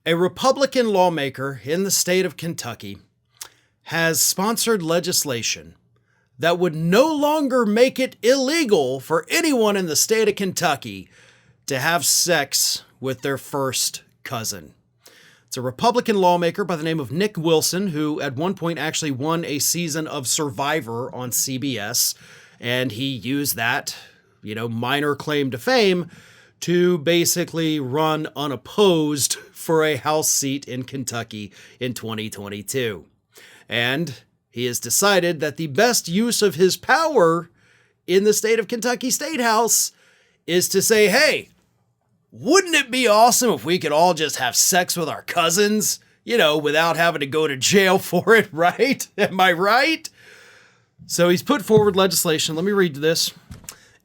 A Republican lawmaker in the state of Kentucky has sponsored legislation that would no longer make it illegal for anyone in the state of Kentucky to have sex with their first cousin. It's a Republican lawmaker by the name of Nick Wilson, who at one point actually won a season of Survivor on CBS, and he used that, minor claim to fame to basically run unopposed for a House seat in Kentucky in 2022. And he has decided that the best use of his power in the state of Kentucky State House is to say, hey, wouldn't it be awesome if we could all just have sex with our cousins, without having to go to jail for it, right? Am I right? So he's put forward legislation. Let me read this.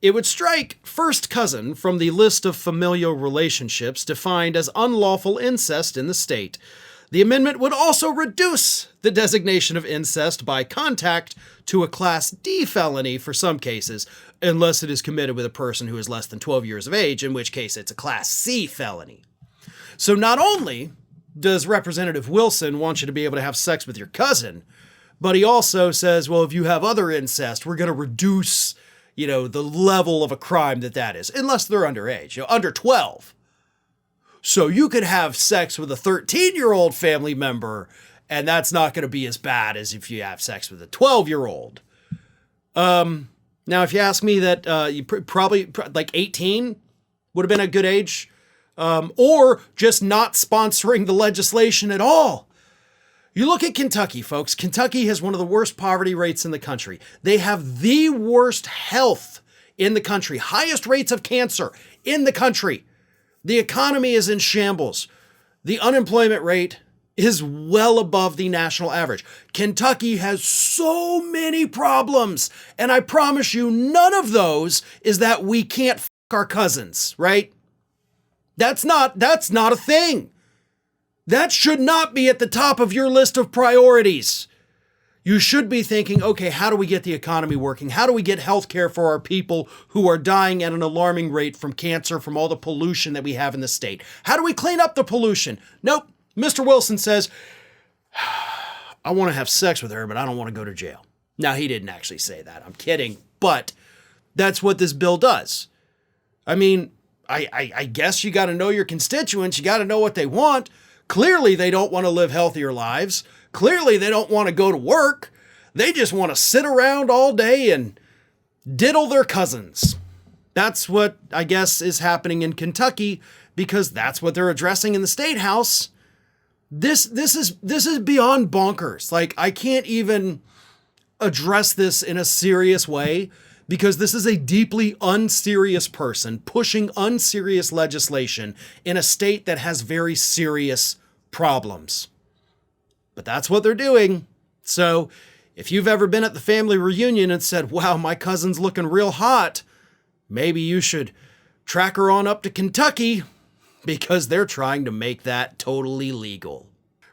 It would strike first cousin from the list of familial relationships defined as unlawful incest in the state. The amendment would also reduce the designation of incest by contact to a Class D felony for some cases, unless it is committed with a person who is less than 12 years of age, in which case it's a Class C felony. So not only does Representative Wilson want you to be able to have sex with your cousin, but he also says, well, if you have other incest, we're going to reduce, the level of a crime that is, unless they're underage, under 12. So you could have sex with a 13-year-old family member, and that's not going to be as bad as if you have sex with a 12-year-old. Now, if you ask me that you probably like 18 would have been a good age, or just not sponsoring the legislation at all. You look at Kentucky, folks. Kentucky has one of the worst poverty rates in the country. They have the worst health in the country, highest rates of cancer in the country. The economy is in shambles. The unemployment rate is well above the national average. Kentucky has so many problems, and I promise you, none of those is that we can't fuck our cousins, right? That's not a thing. That should not be at the top of your list of priorities. You should be thinking, okay, how do we get the economy working? How do we get health care for our people who are dying at an alarming rate from cancer, from all the pollution that we have in the state? How do we clean up the pollution? Nope. Mr. Wilson says, I want to have sex with her, but I don't want to go to jail. Now, he didn't actually say that. I'm kidding. But that's what this bill does. I mean, I guess you got to know your constituents. You got to know what they want. Clearly, they don't want to live healthier lives. Clearly, they don't want to go to work. They just want to sit around all day and diddle their cousins. That's what I guess is happening in Kentucky, because that's what they're addressing in the state house. This is beyond bonkers. Like, I can't even address this in a serious way, because this is a deeply unserious person pushing unserious legislation in a state that has very serious problems. But that's what they're doing. So if you've ever been at the family reunion and said, wow, my cousin's looking real hot, maybe you should track her on up to Kentucky, because they're trying to make that totally legal.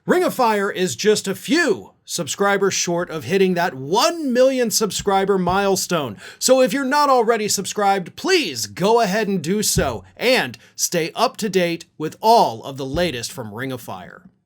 Ring of Fire is just a few subscribers short of hitting that 1 million subscriber milestone. So if you're not already subscribed, please go ahead and do so and stay up to date with all of the latest from Ring of Fire.